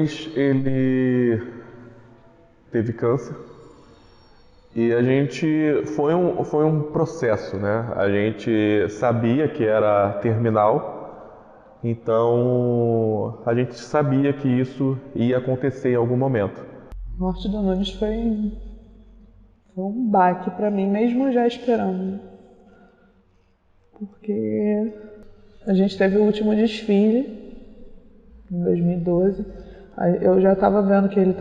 Depois ele teve câncer e a gente foi um processo, né? A gente sabia que era terminal, então a gente sabia que isso ia acontecer em algum momento. A morte do Nunes foi um baque para mim, mesmo já esperando. Porque a gente teve o último desfile em 2012. Aí eu já estava vendo que ele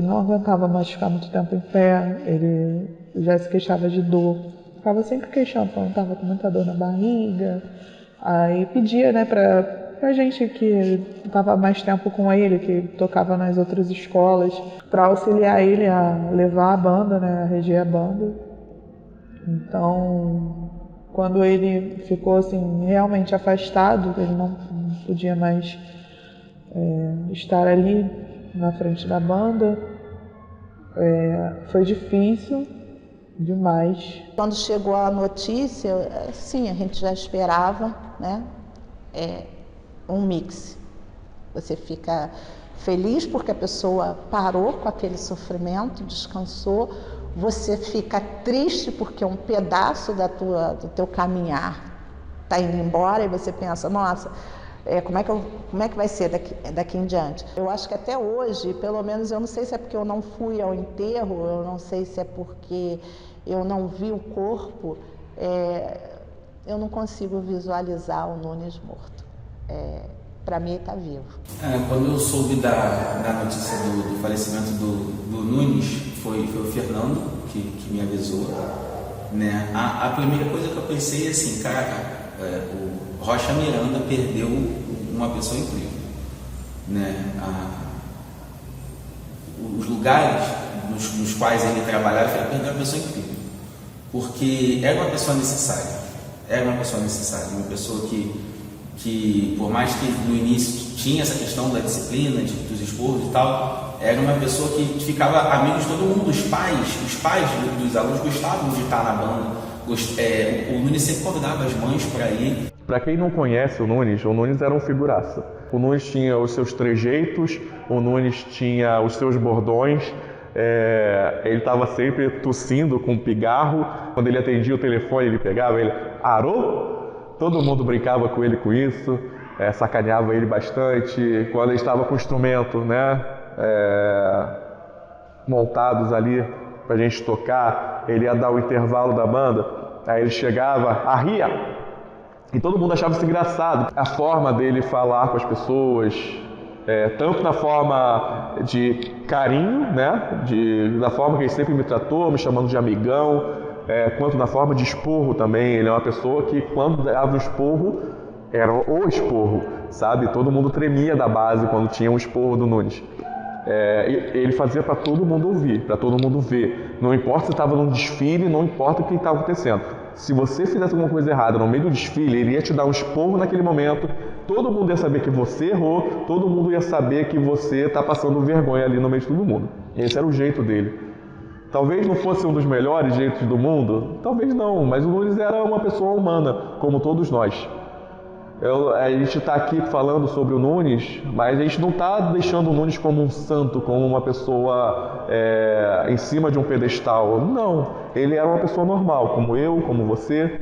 não aguentava mais ficar muito tempo em pé, ele já se queixava de dor. Ficava sempre queixando, falando que estava com muita dor na barriga. Aí pedia, né, pra gente que estava mais tempo com ele, que tocava nas outras escolas, para auxiliar ele a levar a banda, né, a reger a banda. Então, quando ele ficou assim realmente afastado, ele não podia mais estar ali na frente da banda, foi difícil demais. Quando chegou a notícia, sim, a gente já esperava, né? Um mix. Você fica feliz porque a pessoa parou com aquele sofrimento, descansou. Você fica triste porque um pedaço do teu caminhar está indo embora e você pensa, nossa, como é que vai ser daqui em diante? Eu acho que até hoje, pelo menos, eu não sei se é porque eu não fui ao enterro, eu não sei se é porque eu não vi o corpo, eu não consigo visualizar o Nunes morto. Para mim, ele está vivo. Quando eu soube da notícia do falecimento do Nunes, foi o Fernando que me avisou, né? A primeira coisa que eu pensei é assim, cara, o Rocha Miranda perdeu uma pessoa incrível, né? Os lugares nos quais ele trabalhava, ele perdeu uma pessoa incrível, porque era uma pessoa necessária, uma pessoa que por mais que no início tinha essa questão da disciplina, dos esporros e tal, era uma pessoa que ficava amigo de todo mundo, os pais dos alunos gostavam de estar na banda. O Nunes sempre convidava as mães para ir. Para quem não conhece o Nunes era um figuraça. O Nunes tinha os seus trejeitos, o Nunes tinha os seus bordões, ele estava sempre tossindo com um pigarro. Quando ele atendia o telefone, ele pegava, ele, arô? Todo mundo brincava com ele com isso, sacaneava ele bastante. Quando ele estava com o instrumento, né, montados ali pra gente tocar, ele ia dar o intervalo da banda, aí ele chegava, arria! E todo mundo achava isso engraçado. A forma dele falar com as pessoas, tanto na forma de carinho, né, da forma que ele sempre me tratou, me chamando de amigão, quanto na forma de esporro também. Ele é uma pessoa que quando dava o esporro, era o esporro, sabe? Todo mundo tremia da base quando tinha um esporro do Nunes. Ele fazia para todo mundo ouvir, para todo mundo ver. Não importa se estava num desfile, não importa o que estava acontecendo. Se você fizesse alguma coisa errada no meio do desfile, ele ia te dar um esporro naquele momento, todo mundo ia saber que você errou, todo mundo ia saber que você está passando vergonha ali no meio de todo mundo. Esse era o jeito dele. Talvez não fosse um dos melhores jeitos do mundo, talvez não, mas o Nunes era uma pessoa humana, como todos nós. A gente está aqui falando sobre o Nunes, mas a gente não está deixando o Nunes como um santo, como uma pessoa em cima de um pedestal. Não, ele era uma pessoa normal, como eu, como você,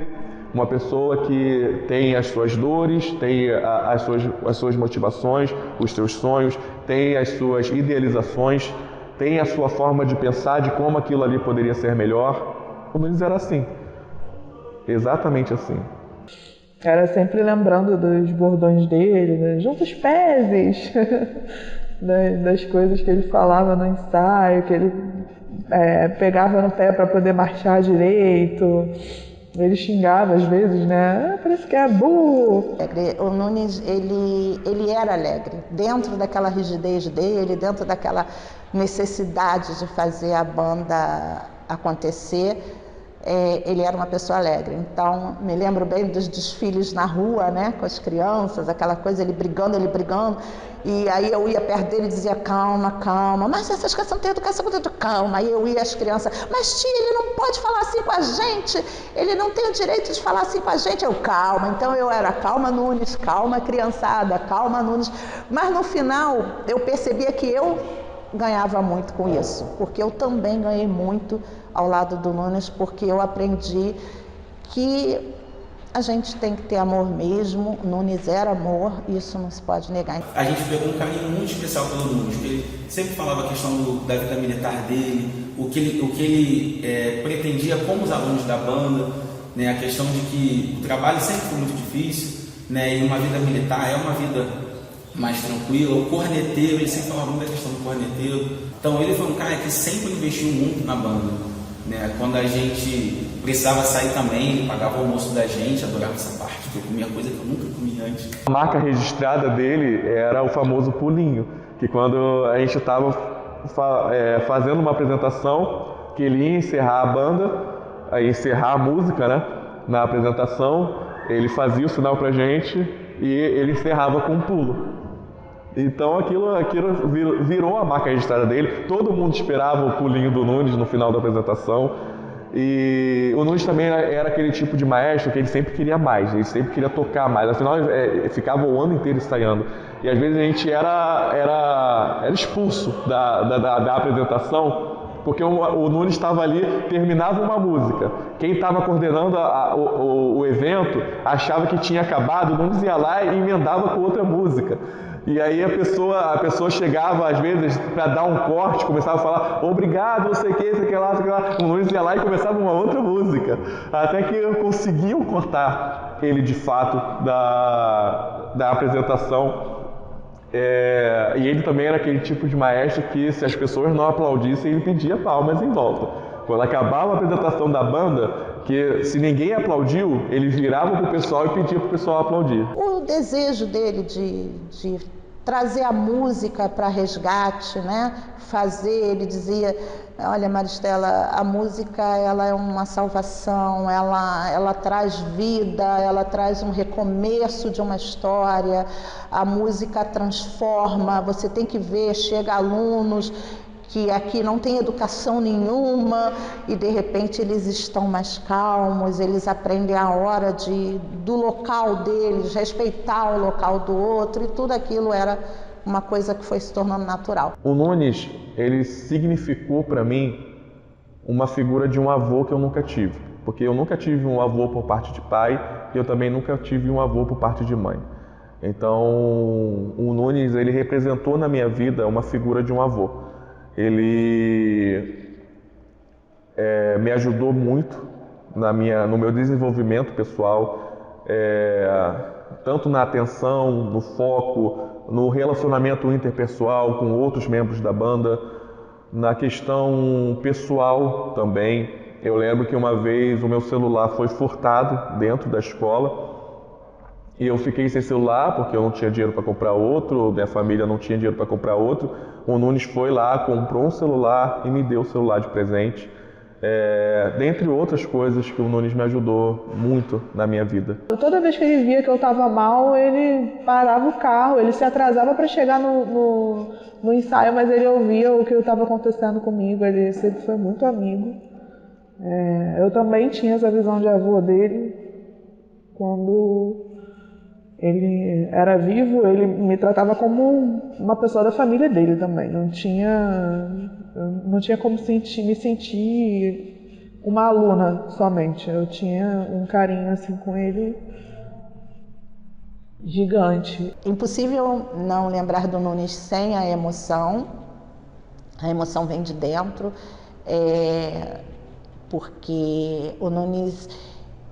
uma pessoa que tem as suas dores, tem as suas motivações, os seus sonhos, tem as suas idealizações, tem a sua forma de pensar de como aquilo ali poderia ser melhor. O Nunes era assim, exatamente assim. Era sempre lembrando dos bordões dele, juntos peses, das coisas que ele falava no ensaio, que ele pegava no pé para poder marchar direito. Ele xingava às vezes, né? Parece que é burro. O Nunes, ele era alegre. Dentro daquela rigidez dele, dentro daquela necessidade de fazer a banda acontecer, ele era uma pessoa alegre. Então, me lembro bem dos desfiles na rua, né, com as crianças, aquela coisa, ele brigando, e aí eu ia perto dele e dizia, calma, calma, mas essas crianças não têm educação, calma. Aí eu ia às crianças, mas tia, ele não pode falar assim com a gente, ele não tem o direito de falar assim com a gente. Eu, calma. Então eu era calma, Nunes, calma, criançada, calma, Nunes. Mas no final eu percebia que eu ganhava muito com isso, porque eu também ganhei muito ao lado do Nunes, porque eu aprendi que a gente tem que ter amor mesmo. O Nunes era amor, isso não se pode negar. A gente pegou um caminho muito especial pelo Nunes, porque ele sempre falava a questão da vida militar dele, o que ele pretendia com os alunos da banda, né, a questão de que o trabalho sempre foi muito difícil, né, e uma vida militar é uma vida mais tranquila. O corneteiro, ele sempre falava muito da questão do corneteiro. Então ele foi um cara que sempre investiu muito na banda. Né? Quando a gente precisava sair também, ele pagava o almoço da gente, adorava essa parte, porque eu comia coisa que eu nunca comi antes. A marca registrada dele era o famoso pulinho, que quando a gente estava fazendo uma apresentação, que ele ia encerrar a banda, encerrar a música, né? Na apresentação, ele fazia o sinal pra gente e ele encerrava com um pulo. Então aquilo virou a marca registrada dele. Todo mundo esperava o pulinho do Nunes no final da apresentação. E o Nunes também era aquele tipo de maestro que ele sempre queria mais, ele sempre queria tocar mais. Afinal, ficava o ano inteiro ensaiando. E às vezes a gente era expulso da apresentação, porque o Nunes estava ali, terminava uma música. Quem estava coordenando o evento achava que tinha acabado, o Nunes ia lá e emendava com outra música. E aí a pessoa chegava, às vezes, para dar um corte, começava a falar obrigado, não sei o que lá, O Nunes ia lá e começava uma outra música. Até que conseguiam cortar ele, de fato, da apresentação. E ele também era aquele tipo de maestro que, se as pessoas não aplaudissem, ele pedia palmas em volta. Quando acabava a apresentação da banda, que se ninguém aplaudiu, ele virava para o pessoal e pedia para o pessoal aplaudir. O desejo dele de trazer a música para resgate, né? Ele dizia, olha, Maristela, a música ela é uma salvação, ela traz vida, ela traz um recomeço de uma história, a música transforma, você tem que ver, chega alunos que aqui não tem educação nenhuma e de repente eles estão mais calmos, eles aprendem a hora do local deles, respeitar o local do outro, e tudo aquilo era uma coisa que foi se tornando natural. O Nunes, ele significou para mim uma figura de um avô que eu nunca tive, porque eu nunca tive um avô por parte de pai e eu também nunca tive um avô por parte de mãe. Então, o Nunes, ele representou na minha vida uma figura de um avô. Ele me ajudou muito no meu desenvolvimento pessoal, tanto na atenção, no foco, no relacionamento interpessoal com outros membros da banda, na questão pessoal também. Eu lembro que uma vez o meu celular foi furtado dentro da escola e eu fiquei sem celular porque eu não tinha dinheiro para comprar outro, minha família não tinha dinheiro para comprar outro. O Nunes foi lá, comprou um celular e me deu o celular de presente. Dentre outras coisas que o Nunes me ajudou muito na minha vida. Toda vez que ele via que eu estava mal, ele parava o carro, ele se atrasava para chegar no ensaio, mas ele ouvia o que estava acontecendo comigo, ele sempre foi muito amigo. Eu também tinha essa visão de avô dele. Quando ele era vivo, ele me tratava como uma pessoa da família dele também. Não tinha como me sentir uma aluna somente. Eu tinha um carinho assim com ele gigante. Impossível não lembrar do Nunes sem a emoção. A emoção vem de dentro, porque o Nunes,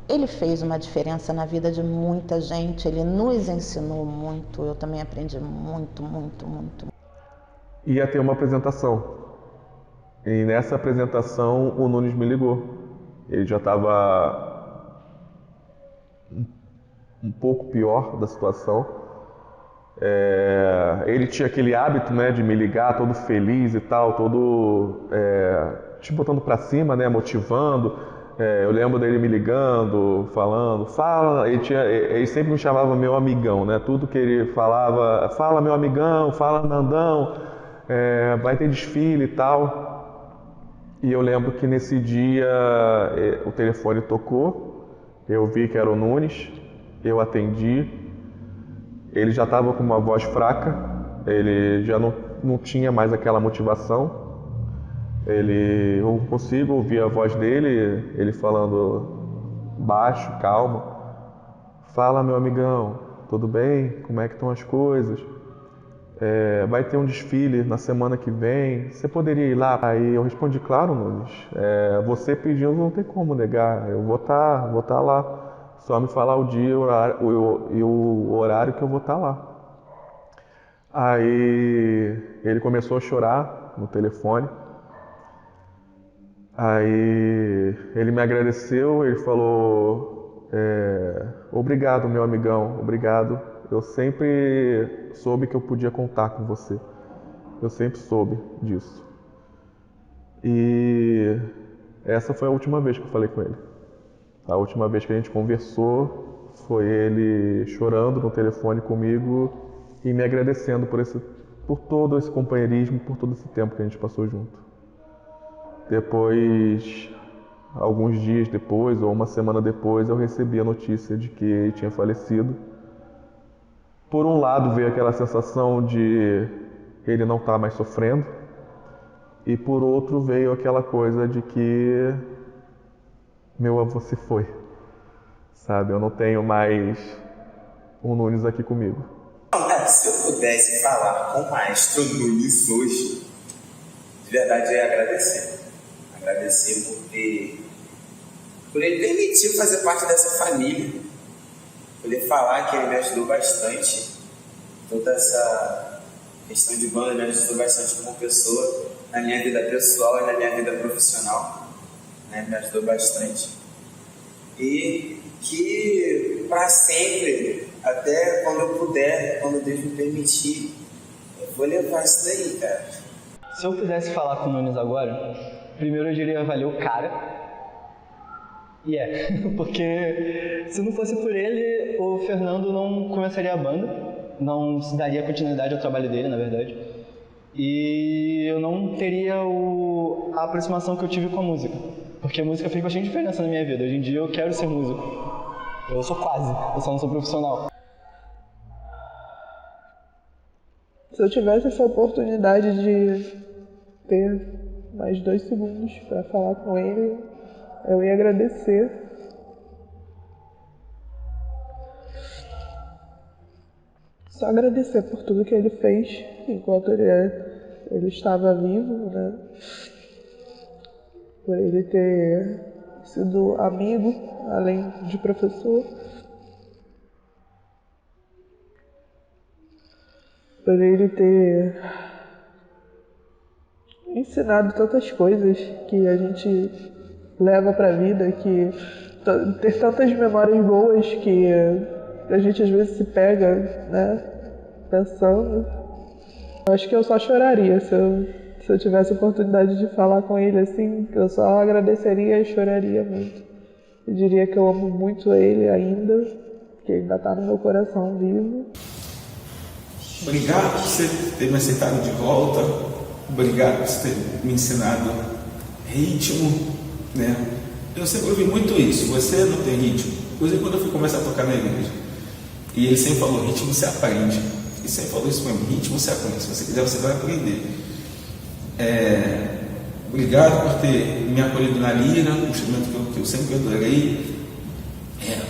ele fez uma diferença na vida de muita gente, ele nos ensinou muito, eu também aprendi muito, muito, muito. Ia ter uma apresentação, e nessa apresentação o Nunes me ligou. Ele já estava um pouco pior da situação. Ele tinha aquele hábito, né, de me ligar todo feliz e tal, todo te botando para cima, né, motivando. Eu lembro dele me ligando, falando, fala, ele sempre me chamava meu amigão, né? Tudo que ele falava, fala meu amigão, fala Nandão, vai ter desfile e tal. E eu lembro que nesse dia o telefone tocou, eu vi que era o Nunes, eu atendi, ele já estava com uma voz fraca, ele já não tinha mais aquela motivação. Eu consigo ouvir a voz dele, ele falando baixo, calmo. Fala meu amigão, tudo bem? Como é que estão as coisas? Vai ter um desfile na semana que vem, você poderia ir lá? Aí eu respondi, claro, Nunes, você pedindo não tem como negar, eu vou tá lá, só me falar o dia e o horário que eu vou estar lá. Aí ele começou a chorar no telefone. Aí ele me agradeceu, ele falou, obrigado meu amigão, obrigado. Eu sempre soube que eu podia contar com você. Eu sempre soube disso. E essa foi a última vez que eu falei com ele. A última vez que a gente conversou foi ele chorando no telefone comigo e me agradecendo por todo esse companheirismo, por todo esse tempo que a gente passou junto. Depois, alguns dias depois, ou uma semana depois, eu recebi a notícia de que ele tinha falecido. Por um lado veio aquela sensação de ele não estar mais sofrendo, e por outro veio aquela coisa de que meu avô se foi, sabe? Eu não tenho mais um Nunes aqui comigo. Se eu pudesse falar com o maestro Nunes hoje, de verdade eu ia agradecer. Agradecer por ele permitir fazer parte dessa família, por ele falar que ele me ajudou bastante, toda essa questão de banda me ajudou bastante como pessoa, na minha vida pessoal e na minha vida profissional, né? Me ajudou bastante. E que para sempre, até quando eu puder, quando Deus me permitir, eu vou levar isso daí, cara. Se eu pudesse falar com o Nunes agora, primeiro eu diria valeu, cara. Porque se não fosse por ele, o Fernando não começaria a banda, não se daria continuidade ao trabalho dele, na verdade. E eu não teria a aproximação que eu tive com a música. Porque a música fez bastante diferença na minha vida. Hoje em dia eu quero ser músico. Eu sou quase, eu só não sou profissional. Se eu tivesse essa oportunidade de ter mais 2 segundos para falar com ele, eu ia agradecer. Só agradecer por tudo que ele fez enquanto ele estava vivo, né? Por ele ter sido amigo, além de professor. Por ele ter ensinado tantas coisas que a gente leva para a vida, que ter tantas memórias boas que a gente às vezes se pega, né, pensando. Acho que eu só choraria se eu tivesse a oportunidade de falar com ele assim, eu só agradeceria e choraria muito. Eu diria que eu amo muito ele ainda, que ainda está no meu coração vivo. Obrigado por você ter me aceitado de volta. Obrigado por você ter me ensinado ritmo, né? Eu sempre ouvi muito isso. Você não tem ritmo. Inclusive quando eu fui começar a tocar na igreja. E ele sempre falou, ritmo você aprende. Ele sempre falou isso para mim, ritmo você aprende. Se você quiser, você vai aprender. Obrigado por ter me acolhido na lira, um instrumento que eu sempre adorei.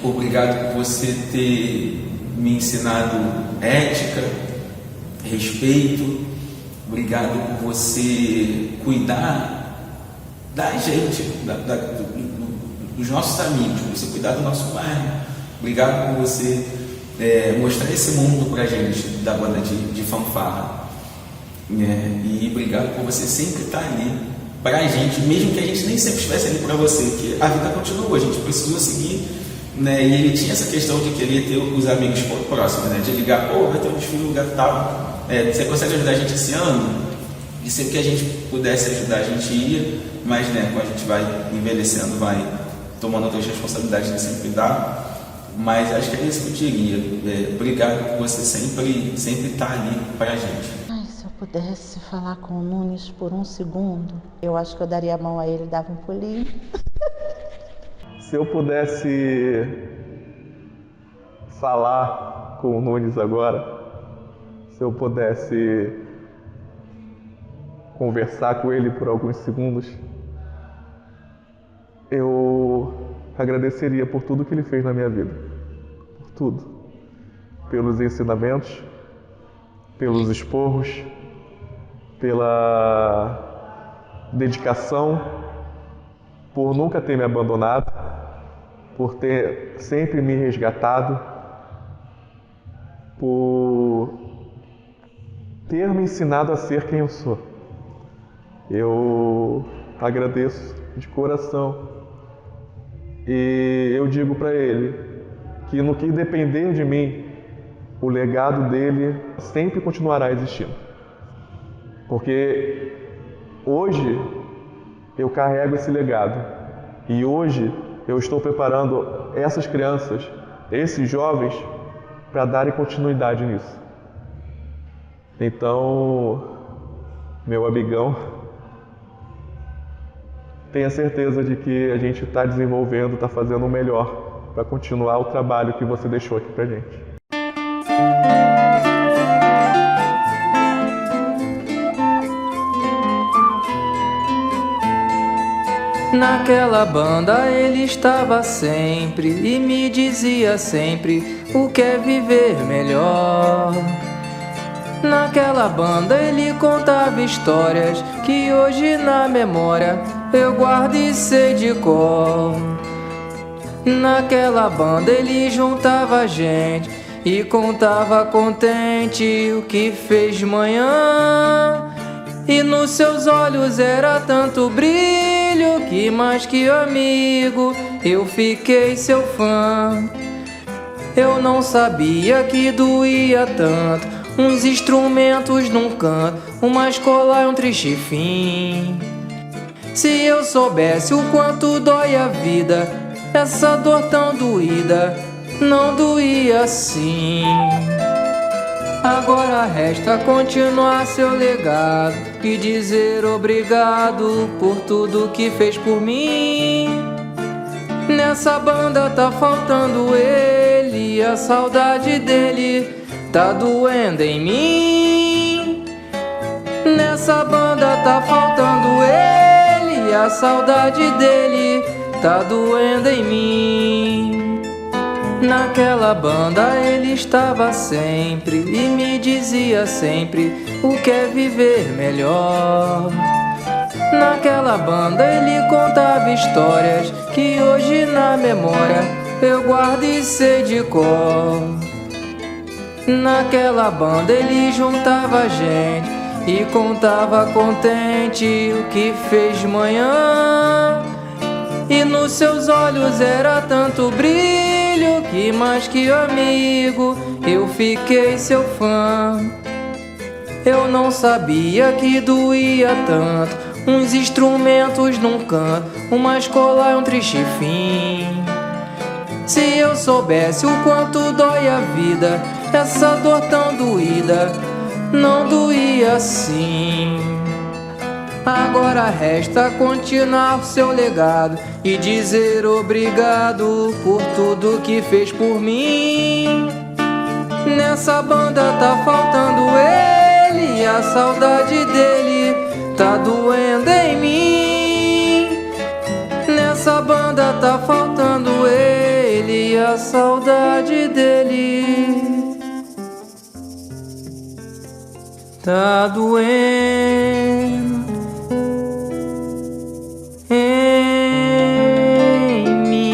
Obrigado por você ter me ensinado ética, respeito. Obrigado por você cuidar da gente, dos nossos amigos, por você cuidar do nosso bairro. Obrigado por você mostrar esse mundo pra gente, da banda de fanfarra. E obrigado por você sempre estar ali pra gente, mesmo que a gente nem sempre estivesse ali pra você, porque a vida continua, a gente precisou seguir, né? E ele tinha essa questão de querer ter os amigos próximos, né? De ligar, vai ter um desfile no lugar tal, você consegue ajudar a gente esse ano? E sempre que a gente pudesse ajudar, a gente ia, mas né, quando a gente vai envelhecendo, vai tomando outras responsabilidades que ele sempre dá. Mas acho que é isso que eu diria. Obrigado por você sempre estar ali para a gente. Ai, se eu pudesse falar com o Nunes por um segundo, eu acho que eu daria a mão a ele e dava um pulinho. Se eu pudesse falar com o Nunes agora, se eu pudesse conversar com ele por alguns segundos, eu agradeceria por tudo que ele fez na minha vida. Por tudo. Pelos ensinamentos, pelos esporros, pela dedicação, por nunca ter me abandonado, por ter sempre me resgatado, por ter me ensinado a ser quem eu sou. Eu agradeço de coração e eu digo para ele que no que depender de mim, o legado dele sempre continuará existindo. Porque hoje eu carrego esse legado e hoje eu estou preparando essas crianças, esses jovens, para darem continuidade nisso. Então, meu amigão, tenha certeza de que a gente está desenvolvendo, está fazendo o melhor para continuar o trabalho que você deixou aqui pra gente. Naquela banda ele estava sempre e me dizia sempre o que é viver melhor. Naquela banda ele contava histórias que hoje na memória eu guardo e sei de cor. Naquela banda ele juntava gente e contava contente o que fez de manhã. E nos seus olhos era tanto brilho que mais que amigo eu fiquei seu fã. Eu não sabia que doía tanto uns instrumentos num canto, uma escola e um triste fim. Se eu soubesse o quanto dói a vida, essa dor tão doída não doía assim. Agora resta continuar seu legado e dizer obrigado por tudo que fez por mim. Nessa banda tá faltando ele, a saudade dele tá doendo em mim. Nessa banda tá faltando ele, a saudade dele tá doendo em mim. Naquela banda ele estava sempre e me dizia sempre o que é viver melhor. Naquela banda ele contava histórias que hoje na memória eu guardo e sei de cor. Naquela banda ele juntava gente e contava contente o que fez de manhã. E nos seus olhos era tanto brilho que mais que amigo eu fiquei seu fã. Eu não sabia que doía tanto uns instrumentos num canto, uma escola e um triste fim. Se eu soubesse o quanto dói a vida, essa dor tão doída não doía assim. Agora resta continuar seu legado e dizer obrigado por tudo que fez por mim. Nessa banda tá faltando ele, a saudade dele tá doendo em mim. Nessa banda tá faltando ele, a saudade dele tá doendo em mim.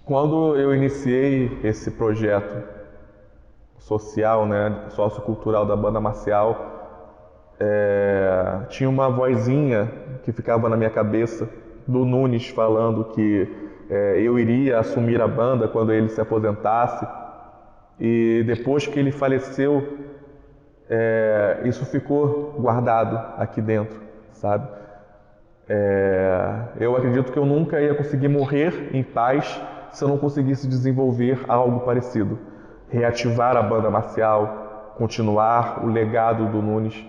Quando eu iniciei esse projeto social, sociocultural da banda marcial, tinha uma vozinha que ficava na minha cabeça do Nunes falando que eu iria assumir a banda quando ele se aposentasse. E depois que ele faleceu, isso ficou guardado aqui dentro, sabe? Eu acredito que eu nunca ia conseguir morrer em paz se eu não conseguisse desenvolver algo parecido. Reativar a banda marcial, continuar o legado do Nunes